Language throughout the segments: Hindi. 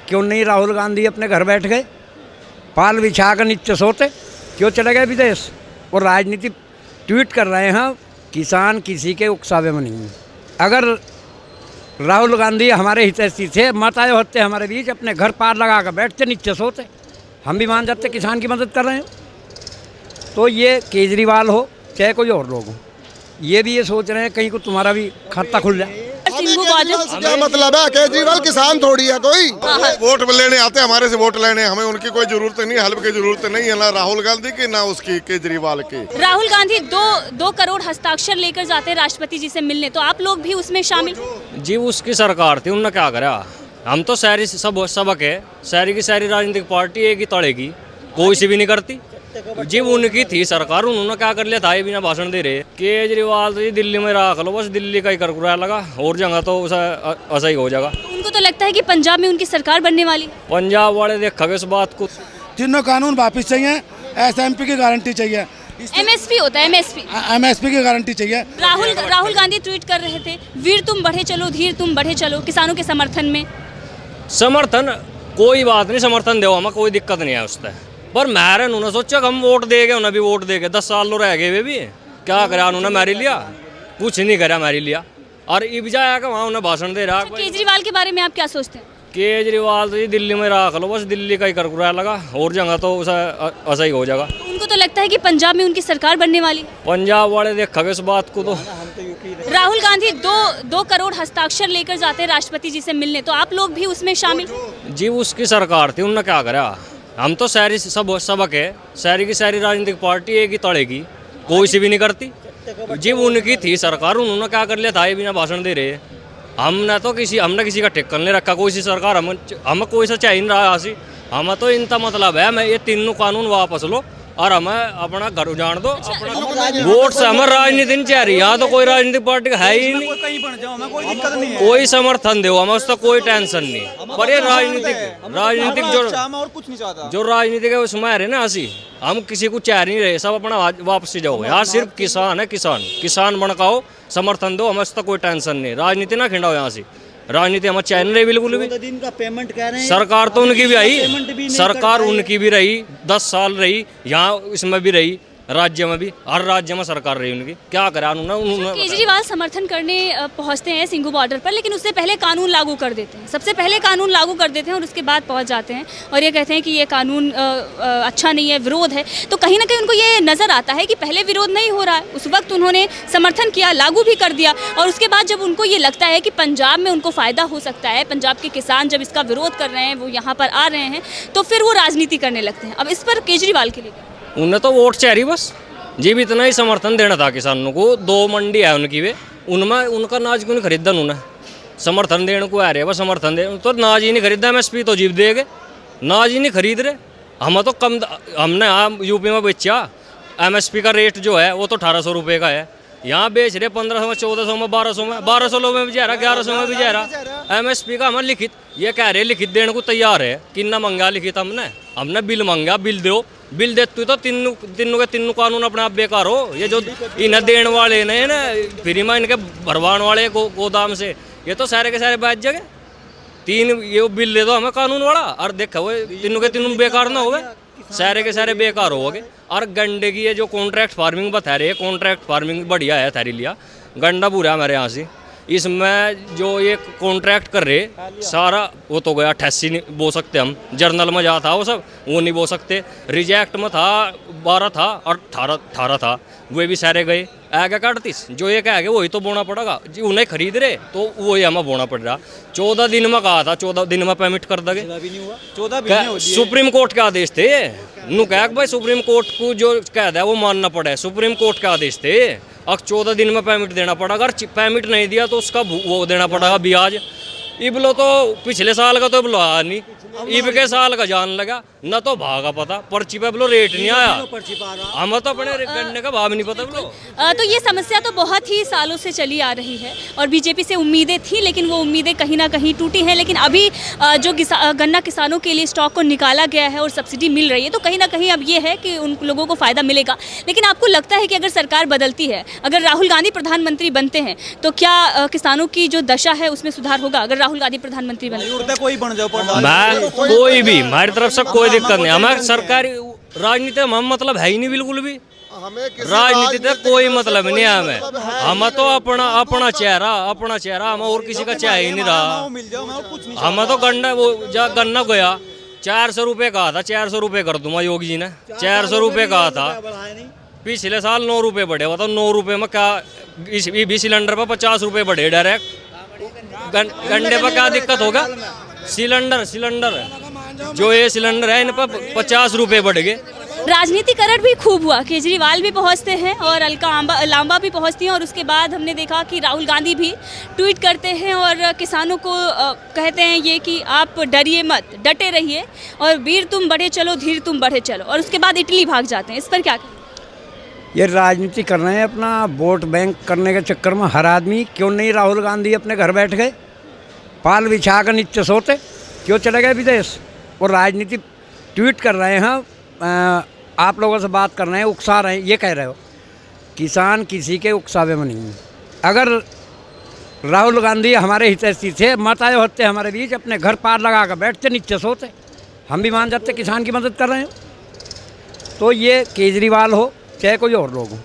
क्यों नहीं राहुल गांधी अपने घर बैठ गए, पाल बिछा कर नीचे सोते, क्यों चले गए विदेश? और राजनीति ट्वीट कर रहे हैं, किसान किसी के उकसावे में नहीं है। अगर राहुल गांधी हमारे हितैषी थे, मत आए होते हमारे बीच, अपने घर पार लगा कर बैठते, नीचे सोते, हम भी मान जाते किसान की मदद कर रहे हैं। तो ये केजरीवाल हो चाहे कोई और लोग हो, ये भी ये सोच रहे हैं कहीं को तुम्हारा भी खाता खुल जाए। क्या मतलब है? केजरीवाल किसान थोड़ी है कोई। वोट लेने आते हैं हमारे से, वोट लेने, हमें उनकी कोई जरूरत नहीं, हेल्प की जरूरत नहीं है, ना राहुल गांधी की ना उसकी केजरीवाल की। राहुल गांधी 2 करोड़ हस्ताक्षर लेकर जाते हैं राष्ट्रपति जी से मिलने, तो आप लोग भी उसमें शामिल? जी उसकी सरकार थी, उन्होंने क्या करा? हम तो शहरी सबक है, शहरी की सारी राजनीतिक पार्टी एक ही तड़े की, कोई सी भी नहीं करती। जी उनकी थी सरकार, उन्होंने क्या कर लिया था, ये बिना भाषण दे रहे। केजरीवाल तो जी दिल्ली में रख लो, बस दिल्ली का ही करकुरा लगा, और जगह तो ऐसा ही हो जाएगा। उनको तो लगता है कि पंजाब में उनकी सरकार बनने वाली। पंजाब वाले देखा इस बात को। तीनों कानून वापिस चाहिए, एसएमपी की गारंटी चाहिए, एमएसपी होता है, एमएसपी की गारंटी चाहिए। राहुल गांधी ट्वीट कर रहे थे, वीर तुम बढ़े चलो, धीर तुम बढ़े चलो, किसानों के समर्थन में। समर्थन कोई बात नहीं, समर्थन दो, हमें कोई दिक्कत नहीं है उससे, पर मैंने उन्होंने सोचा हम वोट देंगे, उन्हें भी वोट देंगे, 10 साल लो रह गए वे भी, क्या करा उन्होंने मेरे लिया? कुछ नहीं करा मेरे लिया, और इब जाया कि वहाँ उन्हें भाषण दे रहा। केजरीवाल के बारे में आप क्या सोचते हैं? केजरीवाल तो जी दिल्ली में रख लो, बस दिल्ली का ही करकुरा लगा, और जगह तो ऐसा ही हो जाएगा। उनको तो लगता है कि पंजाब में उनकी सरकार बनने वाली। पंजाब वाले देखा इस बात को। तो राहुल गांधी 2 करोड़ हस्ताक्षर लेकर जाते हैं राष्ट्रपति जी से मिलने, तो आप लोग भी उसमें शामिल? जी उसकी सरकार थी, उन्होंने क्या करा? हम तो शहरी सबक है, शहरी की सारी राजनीतिक पार्टी एक ही तड़े की, कोई सी भी नहीं करती। जी उनकी थी सरकार, उन्होंने क्या कर लिया था, ये बिना भाषण दे रहे। हमने किसी का ठेका नहीं रखा, कोई सी सरकार हम कोई सा चाहिए नहीं रहा हासी, हमें तो इनका मतलब है, मैं ये तीनों कानून वापस लो और हमें अपना घर उजाड़ दो। वोट से हमें राजनीति नहीं चाह रही, यहाँ तो कोई राजनीतिक पार्टी है ही नहीं, कोई समर्थन दो, हमें उसका कोई टेंशन नहीं। पर ये राजनीतिक जो राजनीतिक है उसमें रहे ना हंसी, हम किसी को चाह नहीं रहे, सब अपना वापस जाओ। यहाँ सिर्फ किसान है, किसान बनकाओ, समर्थन दो, हमें उसका कोई टेंशन नहीं। राजनीति ना खिंडाओ यहाँ से, राजनीति हमें चैन रही बिल्कुल भी। दिन का पेमेंट कह रहे हैं, सरकार तो उनकी भी आई, सरकार उनकी भी रही, 10 साल रही, यहाँ इसमें भी रही, राज्य में भी, हर राज्य में सरकार रही उनकी, क्या करा उन्होंने? केजरीवाल समर्थन करने पहुंचते हैं सिंघू बॉर्डर पर, लेकिन उससे पहले कानून लागू कर देते हैं, सबसे पहले कानून लागू कर देते हैं और उसके बाद पहुंच जाते हैं और ये कहते हैं कि ये कानून अच्छा नहीं है, विरोध है। तो कहीं ना कहीं उनको ये नज़र आता है कि पहले विरोध नहीं हो रहा है, उस वक्त उन्होंने समर्थन किया, लागू भी कर दिया, और उसके बाद जब उनको ये लगता है कि पंजाब में उनको फ़ायदा हो सकता है, पंजाब के किसान जब इसका विरोध कर रहे हैं, वो यहाँ पर आ रहे हैं, तो फिर वो राजनीति करने लगते हैं। अब इस पर केजरीवाल के लिए उन्हें तो वोट चाह रही बस, जी भी इतना ही समर्थन देना था किसानों को। 2 मंडी है उनकी, वे उनमें उनका नाज क्यों नहीं खरीदा? उन्होंने समर्थन देने को आ रहे, बस समर्थन दे, तो नाज ही नहीं खरीदा, एमएसपी तो जीव देगे, नाज ही नहीं खरीद रहे। हम तो कम, हमने यहाँ यूपी में बेचा, एमएसपी का रेट जो है वो तो 1800 रुपये का है, यहाँ बेच रहे 1500 में, 1400 में, 1200 में, 1200 में भी जा रहा, 1100 में भी जा रहा। एमएसपी का हमें लिखित ये कह रहे, लिखित देने को तैयार है, कितना मंगा लिखित हमने बिल मांगा, बिल दो, बिल देते तो तीनों के तीनों कानून अपने आप बेकार हो। ये जो इन्हें देने वाले ने ना फ्री में इनके भरवान वाले गोदाम से, ये तो सारे के सारे बैच जगह 3 ये बिल दे दो हमें कानून वाला, और देखो वो तीनों के तीनों बेकार ना हो गए, सारे के सारे बेकार हो गए। और गंडे की ये जो कॉन्ट्रैक्ट फार्मिंग बता रहे, कॉन्ट्रैक्ट फार्मिंग बढ़िया है थारी लिया, गंडा बुरा है हमारे यहाँ से। इसमें जो ये कॉन्ट्रैक्ट कर रहे सारा वो तो गया 88 नहीं बो सकते हम, जर्नल में जा था वो सब वो नहीं बो सकते, रिजेक्ट में था 12 था और 18 था, वे भी सारे गए। आगे का 38 जो एक आगे वही तो बोना पड़ेगा जी, उन्हें खरीद रहे तो वही हमें बोना पड़ रहा। 14 दिन में कहा था, 14 दिन में पेमेंट कर दोगे, 14 सुप्रीम कोर्ट के आदेश थे। नु कहा भाई सुप्रीम कोर्ट को जो कह दिया वो मानना पड़े, सुप्रीम कोर्ट के आदेश थे। अब 14 दिन में पेमेंट देना पड़ेगा, अगर पेमेंट नहीं दिया तो उसका वो देना पड़ेगा ब्याज। इबलो तो पिछले साल का तो इबलो आया नहीं, इब के साल का जान लगा न, तो भागा पता पर्ची पे बोलो रेट नहीं आया, हमें तो अपने गन्ने का भाव नहीं पता बोलो। तो ये समस्या तो बहुत ही सालों से चली आ रही है और बीजेपी से उम्मीदें थी, लेकिन वो उम्मीदें कहीं ना कहीं टूटी हैं। लेकिन अभी जो गन्ना किसानों के लिए स्टॉक को निकाला गया है और सब्सिडी मिल रही है, तो कहीं ना कहीं अब ये है कि उन लोगों को फ़ायदा मिलेगा। लेकिन आपको लगता है कि अगर सरकार बदलती है, अगर राहुल गांधी प्रधानमंत्री बनते हैं, तो क्या किसानों की जो दशा है उसमें सुधार होगा? अगर राहुल गांधी प्रधानमंत्री बनते, कोई बन जाओ कोई भी हमारी तरफ से कोई दिक्कत नहीं। हमें सरकारी राजनीति में हम मतलब है ही नहीं बिल्कुल भी। राजनीति से कोई मतलब नहीं है हमें। हम तो अपना चेहरा हमें और किसी का चेहरा ही नहीं रहा। हम तो गन्ना गया 400 रुपये कहा था, 400 रुपये कर दूंगा योगी जी ने, 400 रुपये कहा था। पिछले साल 9 रुपये बढ़े, बताओ 9 रुपये में क्या इस सिलेंडर पर 50 रुपये बढ़े डायरेक्ट। गन्ने पर क्या दिक्कत होगा? सिलेंडर जो ये सिलेंडर है इन पर 50 रुपये बढ़ गए। राजनीतिकरण भी खूब हुआ, केजरीवाल भी पहुंचते हैं और अलका लांबा भी पहुंचती हैं, और उसके बाद हमने देखा कि राहुल गांधी भी ट्वीट करते हैं और किसानों को कहते हैं ये कि आप डरिए मत, डटे रहिए, और वीर तुम बढ़े चलो, धीर तुम बढ़े चलो, और उसके बाद इटली भाग जाते हैं। इस पर क्या कहें? ये राजनीति कर रहे हैं अपना वोट बैंक करने के चक्कर में। हर आदमी क्यों नहीं राहुल गांधी अपने घर बैठ गए, पाल बिछा कर नीचे सोते, क्यों चले गए विदेश? और राजनीति ट्वीट कर रहे हैं, आप लोगों से बात कर रहे हैं, उकसा रहे हैं, ये कह रहे हो किसान किसी के उकसावे में नहीं है। अगर राहुल गांधी हमारे हितैषी थे, मत आए होते हमारे बीच, अपने घर पार लगा कर बैठते, नीचे सोते, हम भी मान जाते किसान की मदद कर रहे हैं। तो ये केजरीवाल हो चाहे कोई और लोग हो,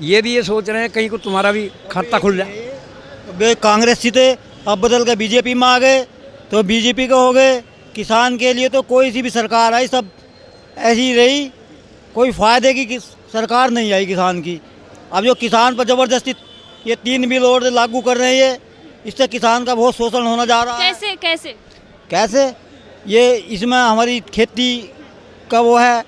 ये भी ये सोच रहे हैं कहीं को तुम्हारा भी खाता खुल जाए। कांग्रेस से थे, अब बदल के बीजेपी में आ गए, तो बीजेपी के हो गए। किसान के लिए तो कोई सी भी सरकार आई सब ऐसी ही रही, कोई फ़ायदे की सरकार नहीं आई किसान की। अब जो किसान पर ज़बरदस्ती ये 3 बिल और लागू कर रहे हैं, इससे किसान का बहुत शोषण होना जा रहा है। कैसे? ये इसमें हमारी खेती का वो है,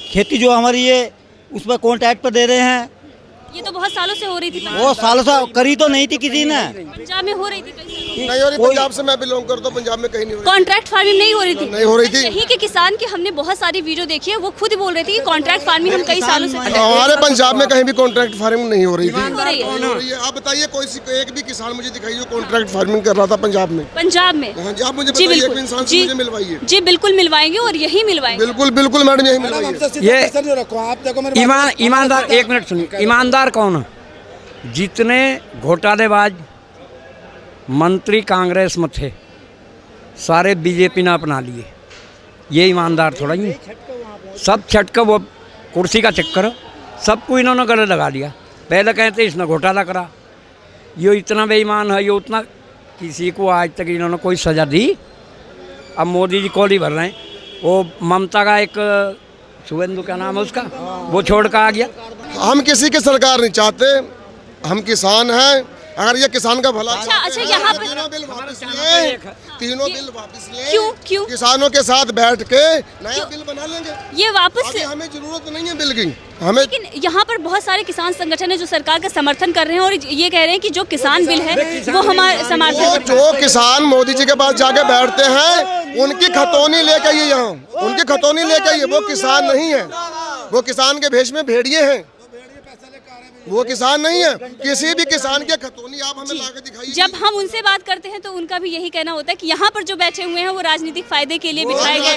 खेती जो हमारी ये उस पर कॉन्ट्रैक्ट पर दे रहे हैं। ये तो बहुत सालों से हो रही थी। वो सालों से करी तो नहीं थी किसी ने। पंजाब में हो रही थी, नहीं हो रही। पंजाब से मैं बिलोंग करता हूँ, पंजाब में कहीं नहीं हो रही। कॉन्ट्रैक्ट फार्मिंग नहीं हो रही थी? नहीं हो रही थी। यहीं के किसान की हमने बहुत सारी वीडियो देखी है, वो खुद बोल रहे थे कि कॉन्ट्रैक्ट फार्मिंग हम कई सालों से। हमारे पंजाब में कहीं भी कॉन्ट्रैक्ट फार्मिंग नहीं हो रही थी। हो रही है। आप बताइए कोई एक भी किसान मुझे दिखाइए जो कॉन्ट्रैक्ट फार्मिंग कर रहा था पंजाब में। पंजाब में? हाँ जी, आप मुझे बताइए, एक इंसान से मुझे मिलवाइए। जी बिल्कुल मिलवाएंगे, और यही मिलवाएंगे। बिल्कुल मैडम, यही मिलवाइए। ये ईमानदार, एक मिनट सुनिए, ईमानदार कौन है? जितने घोटालेबाज मंत्री कांग्रेस में थे सारे बीजेपी ने अपना लिए, ये ईमानदार थोड़ा ही। सब छटकर वो कुर्सी का चक्कर, सबको इन्होंने गले लगा लिया। पहले कहते इसने घोटाला करा, ये इतना बेईमान है, ये उतना, किसी को आज तक इन्होंने कोई सज़ा दी। अब मोदी जी कोली भर रहे हैं। वो ममता का एक शुभेंदु क्या नाम है उसका, वो छोड़ कर आ गया। हम किसी की सरकार नहीं चाहते, हम किसान हैं। अगर ये किसान का भला अच्छा यहाँ पर तीनों बिल वापस लें, तीनों बिल वापस लें। क्यों? किसानों के साथ बैठ के नया बिल बना लेंगे। ये वापस अभी हमें जरूरत नहीं है बिल की, हमें। लेकिन यहाँ पर बहुत सारे किसान संगठन है जो सरकार का समर्थन कर रहे हैं, और ये कह रहे हैं कि जो किसान बिल है वो हमारे समर्थन। जो किसान मोदी जी के पास जाके बैठते हैं उनकी खतौनी लेके आइए, यहाँ उनकी खतौनी लेके आइए। वो किसान नहीं है, वो किसान के भेष में भेड़िए हैं, वो किसान नहीं है। किसी भी किसान के खतौनी आप हमें लाके दिखाइए। जब हम उनसे बात करते हैं तो उनका भी यही कहना होता है कि यहाँ पर जो बैठे हुए हैं वो राजनीतिक फायदे के लिए बिठाए गए हैं,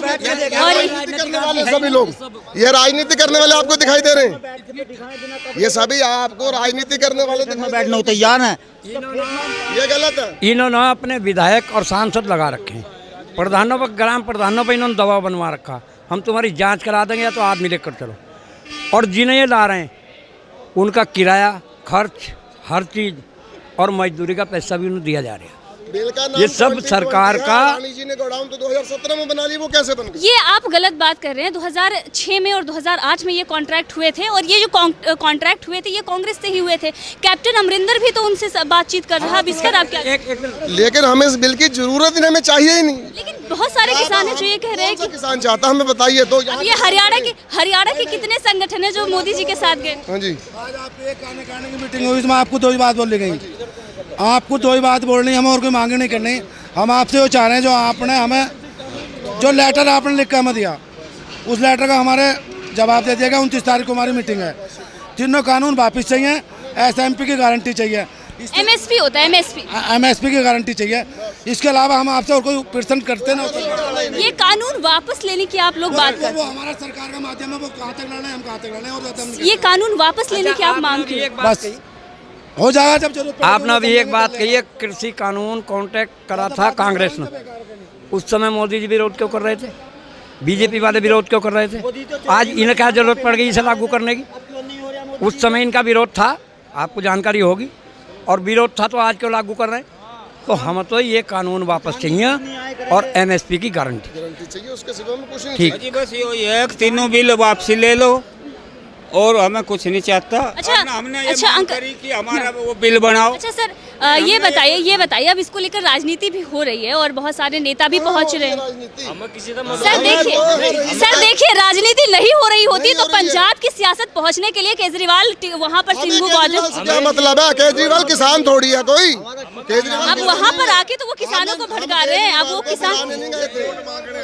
और राजनीति करने वाले सभी लोग, ये राजनीति करने वाले आपको दिखाई दे रहे हैं। ये सभी आपको राजनीति करने वाले बैठने को तैयार है। ये गलत है। इन्होंने अपने विधायक और सांसद लगा रखे हैं, प्रधानों पर, ग्राम प्रधानों पर इन्होंने दबाव बनवा रखा, हम तुम्हारी जांच करा देंगे या तो आदमी लेकर चलो। और जिन्हें ये ला रहे हैं उनका किराया, खर्च, हर चीज़ और मजदूरी का पैसा भी उन्हें दिया जा रहा है। बिल का नाम ये सब सरकार का। रानी जी ने गोडाउन तो 2017 में बना ली, वो कैसे बन गई? ये आप गलत बात कर रहे हैं। 2006 में और 2008 में ये कॉन्ट्रैक्ट हुए थे, और ये जो कॉन्ट्रैक्ट हुए थे ये कांग्रेस से ही हुए थे। कैप्टन अमरिंदर भी तो उनसे बातचीत कर रहा है। अब इस पर आप क्या? लेकिन हमें इस बिल की जरूरत ही हमें चाहिए ही नहीं। लेकिन बहुत सारे किसान हैं जो ये कह रहे हैं कि किसान चाहता, हमें बताइए तो। ये हरियाणा के कितने संगठन है जो मोदी जी के साथ गए? हाँ जी, आज आपकी एक खाने की मीटिंग हुई, इसमें आपको 2 ही बात बोली गई, आपको 2 ही बात बोलनी, हमें और कोई मांगे नहीं करनी। हम आपसे वो चाह रहे हैं जो आपने हमें, जो लेटर आपने लिख कर हमें दिया, उस लेटर का हमारे जवाब दे दिया गया। 29 तारीख को हमारी मीटिंग है। तीनों कानून वापस चाहिए, SMP की गारंटी चाहिए, MSP होता है, MSP की गारंटी चाहिए। इसके अलावा हम आपसे और कोई प्रश्न करते ना। ये कानून वापस लेने की आप लोग बात कर, वो हमारा सरकार का माध्यम है, वो कहाँ तक लड़ना है, हम कहाँ तक लड़ना है, और ये कानून वापस लेने की आप मांग की? बस हो जाएगा जब जरूरत। आपने अभी एक बात कही है, कृषि कानून कॉन्ट्रैक्ट करा था कांग्रेस ने, उस समय मोदी जी विरोध क्यों कर रहे थे? बीजेपी वाले विरोध क्यों कर रहे थे? आज इन्हें क्या जरूरत पड़ गई इसे लागू करने की? उस समय इनका विरोध था, आपको जानकारी होगी, और विरोध था तो आज क्यों लागू कर रहे हैं? तो हम तो ये कानून वापस चाहिए और एमएसपी की गारंटी चाहिए, उसके सिवा में कुछ नहीं। ठीक। जी बस यही है कि तीनों बिल वापसी ले लो और हमें कुछ नहीं चाहता। अच्छा, हमने ये अच्छा, मांग अंकल- करी कि हमारा वो बिल बनाओ। अच्छा सर, ये बताइए अब इसको लेकर राजनीति भी हो रही है और बहुत सारे नेता भी पहुंच रहे हैं। हमें किसी का सर देखिए राजनीति नहीं हो रही होती तो पंजाब की सियासत पहुंचने के लिए केजरीवाल वहाँ पर सिंघू केजरीवाल से बॉर्डर, क्या मतलब है? केजरीवाल किसान थोड़ी है कोई। केजरीवाल अब वहाँ पर आके तो वो किसानों को भड़का रहे हैं। अब वो किसान नहीं गए थे।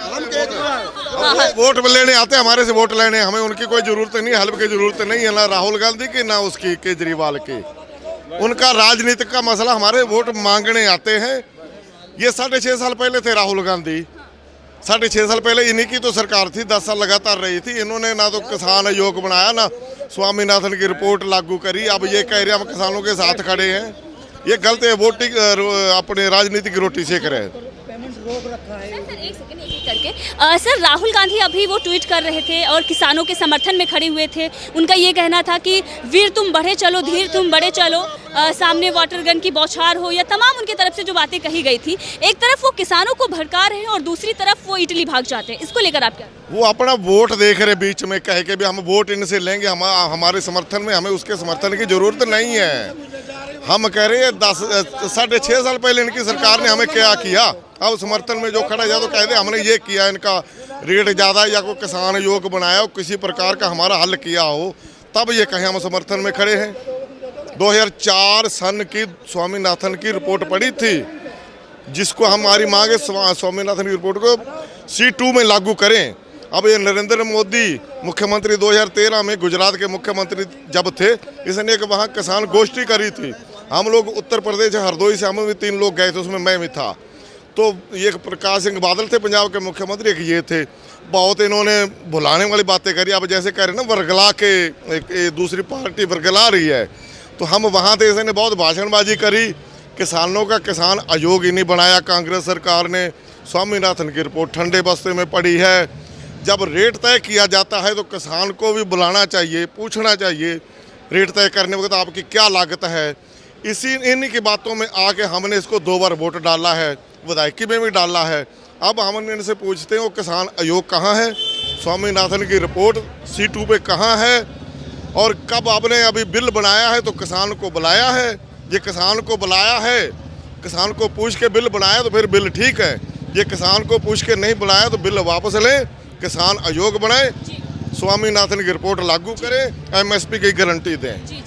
हम केजरीवाल हाँ, हाँ। वोट लेने आते हैं हमारे से वोट लेने, हमें उनकी कोई जरूरत नहीं, हेल्प की जरूरत नहीं है, ना राहुल गांधी की ना उसकी केजरीवाल की। उनका राजनीतिक का मसला, हमारे वोट मांगने आते हैं। ये 6.5 साल पहले थे राहुल गांधी, 6.5 साल पहले इन्हीं की तो सरकार थी, 10 साल लगातार रही थी। इन्होंने ना तो किसान आयोग बनाया, ना स्वामीनाथन की रिपोर्ट लागू करी। अब ये कह रहे हैं हम किसानों के साथ खड़े हैं, ये गलत है। वोटिंग अपने राजनीति की रोटी सेक रहे हैं। सर एक सेकंड एक करके सर राहुल गांधी अभी वो ट्वीट कर रहे थे और किसानों के समर्थन में खड़े हुए थे। उनका ये कहना था कि वीर तुम बढ़े चलो, धीर तुम बढ़े चलो, सामने वाटर गन की बौछार हो, या तमाम उनकी तरफ से जो बातें कही गई थी। एक तरफ वो किसानों को भड़का रहे हैं और दूसरी तरफ वो इटली भाग जाते हैं। इसको लेकर आप क्या? वो अपना वोट देख रहे बीच में, कह के भी हम वोट इनसे लेंगे, हमारे समर्थन में, हमें उसके समर्थन की जरूरत नहीं है। हम कह रहे हैं 6.5 साल पहले इनकी सरकार ने हमें क्या किया, अब समर्थन में जो खड़ा जा तो कह दे हमने ये किया, इनका रेट ज़्यादा या कोई किसान योग बनाया हो, किसी प्रकार का हमारा हल किया हो, तब ये कहें हम समर्थन में खड़े हैं। 2004 सन की स्वामीनाथन की रिपोर्ट पड़ी थी, जिसको हमारी मांग है स्वामीनाथन की रिपोर्ट को C2 में लागू करें। अब ये नरेंद्र मोदी मुख्यमंत्री 2013 में गुजरात के मुख्यमंत्री जब थे, इसने एक वहाँ किसान गोष्ठी करी थी। हम लोग उत्तर प्रदेश हरदोई से, हम भी 3 लोग गए थे, उसमें मैं भी था। तो ये प्रकाश सिंह बादल थे पंजाब के मुख्यमंत्री, एक ये थे। बहुत इन्होंने भुलाने वाली बातें करी। अब जैसे कह रहे ना वर्गला के एक दूसरी पार्टी वर्गला रही है, तो हम वहाँ थे, इसने बहुत भाषणबाजी करी। किसानों का किसान आयोग ही नहीं बनाया कांग्रेस सरकार ने। स्वामीनाथन की रिपोर्ट ठंडे बस्ते में पड़ी है। जब रेट तय किया जाता है तो किसान को भी बुलाना चाहिए, पूछना चाहिए रेट तय करने वक्त आपकी क्या लागत है। इन्हीं की बातों में आके हमने इसको 2 बार वोट डाला है, विधायकी में भी डाला है। अब हम इनसे पूछते हैं वो किसान आयोग कहाँ है, स्वामीनाथन की रिपोर्ट C2 पे कहाँ है, और कब आपने अभी बिल बनाया है तो किसान को बुलाया है? ये किसान को बुलाया है, किसान को पूछ के बिल बनाया तो फिर बिल ठीक है। ये किसान को पूछ के नहीं बुलाया तो बिल वापस लें, किसान आयोग बनाए, स्वामीनाथन की रिपोर्ट लागू करें, MSP की गारंटी दें।